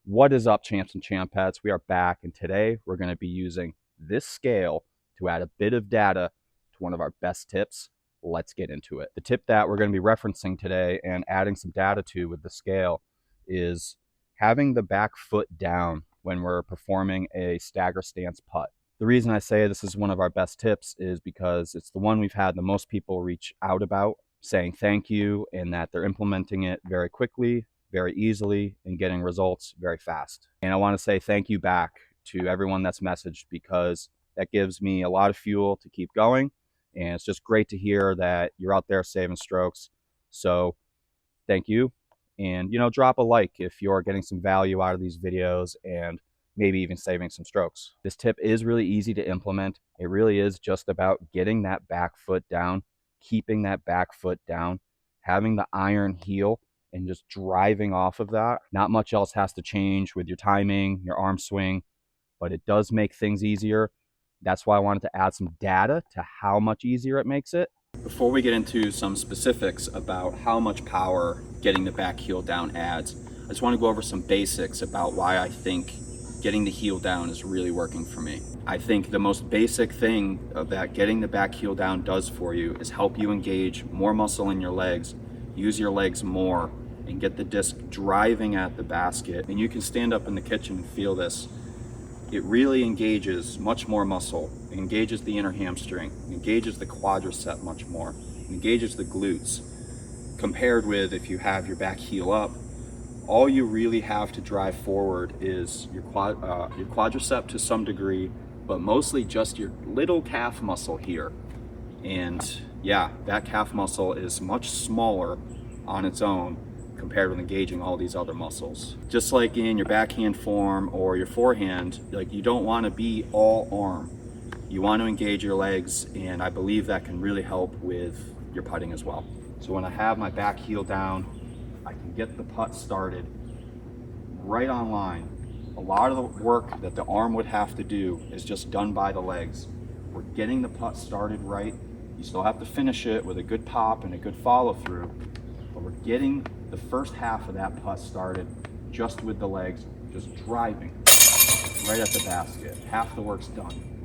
What is up, champs and champets? We are back, and today we're going to be using this scale to add a bit of data to one of our best tips. Let's get into it. The tip that we're going to be referencing today and adding some data to with the scale is having the back foot down when we're performing a stagger stance putt. The reason I say this is one of our best tips is because it's the one we've had the most people reach out about, saying thank you, and that they're implementing it very quickly, very easily, and getting results very fast. And I want to say thank you back to everyone that's messaged, because that gives me a lot of fuel to keep going. And it's just great to hear that you're out there saving strokes. So thank you. And, drop a like if you're getting some value out of these videos and maybe even saving some strokes. This tip is really easy to implement. It really is just about getting that back foot down, keeping that back foot down, having the iron heel, and just driving off of that. Not much else has to change with your timing, your arm swing, but it does make things easier. That's why I wanted to add some data to how much easier it makes it. Before we get into some specifics about how much power getting the back heel down adds, I just want to go over some basics about why I think getting the heel down is really working for me. I think the most basic thing that getting the back heel down does for you is help you engage more muscle in your legs, use your legs more, and get the disc driving at the basket. And you can stand up in the kitchen and feel this. It really engages much more muscle. It engages the inner hamstring, it engages the quadricep much more, it engages the glutes. Compared with if you have your back heel up, all you really have to drive forward is your quadricep to some degree, but mostly just your little calf muscle here. And yeah, that calf muscle is much smaller on its own compared with engaging all these other muscles. Just like in your backhand form or your forehand, like, you don't want to be all arm. You want to engage your legs, and I believe that can really help with your putting as well. So when I have my back heel down, I can get the putt started right on line. A lot of the work that the arm would have to do is just done by the legs. We're getting the putt started right. You still have to finish it with a good pop and a good follow through, but we're getting the first half of that putt started just with the legs, just driving right at the basket. Half the work's done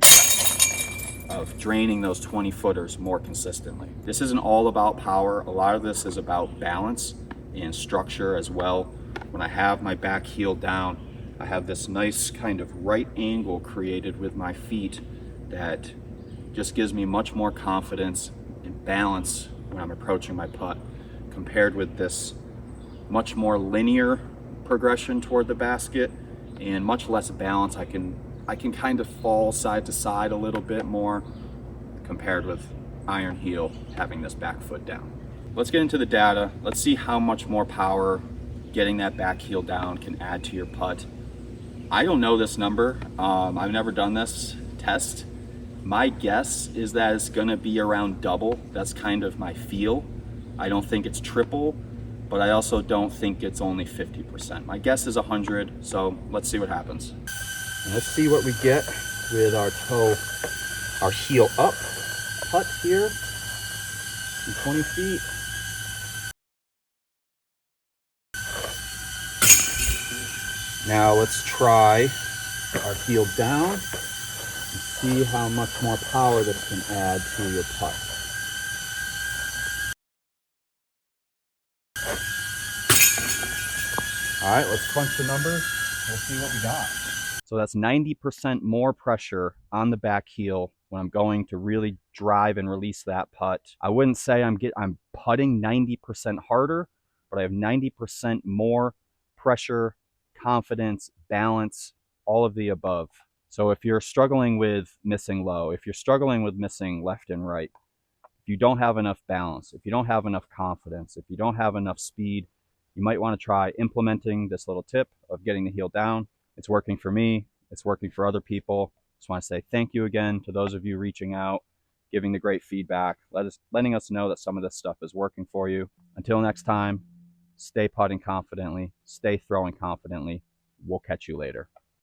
of draining those 20 footers more consistently. This isn't all about power. A lot of this is about balance and structure as well. When I have my back heel down, I have this nice kind of right angle created with my feet that just gives me much more confidence and balance when I'm approaching my putt, compared with this much more linear progression toward the basket and much less balance. I can kind of fall side to side a little bit more compared with iron heel having this back foot down. Let's get into the data. Let's see how much more power getting that back heel down can add to your putt. I don't know this number. I've never done this test. My guess is that it's gonna be around double. That's kind of my feel. I don't think it's triple, but I also don't think it's only 50%. My guess is 100, so let's see what happens. And let's see what we get with our heel up putt here from 20 feet. Now let's try our heel down and see how much more power this can add to your putt. All right, let's crunch the numbers. We'll see what we got. So that's 90% more pressure on the back heel when I'm going to really drive and release that putt. I wouldn't say I'm putting 90% harder, but I have 90% more pressure, confidence, balance, all of the above. So if you're struggling with missing low, if you're struggling with missing left and right, if you don't have enough balance, if you don't have enough confidence, if you don't have enough speed, you might want to try implementing this little tip of getting the heel down. It's working for me. It's working for other people. Just want to say thank you again to those of you reaching out, giving the great feedback, letting us know that some of this stuff is working for you. Until next time, stay putting confidently, stay throwing confidently. We'll catch you later.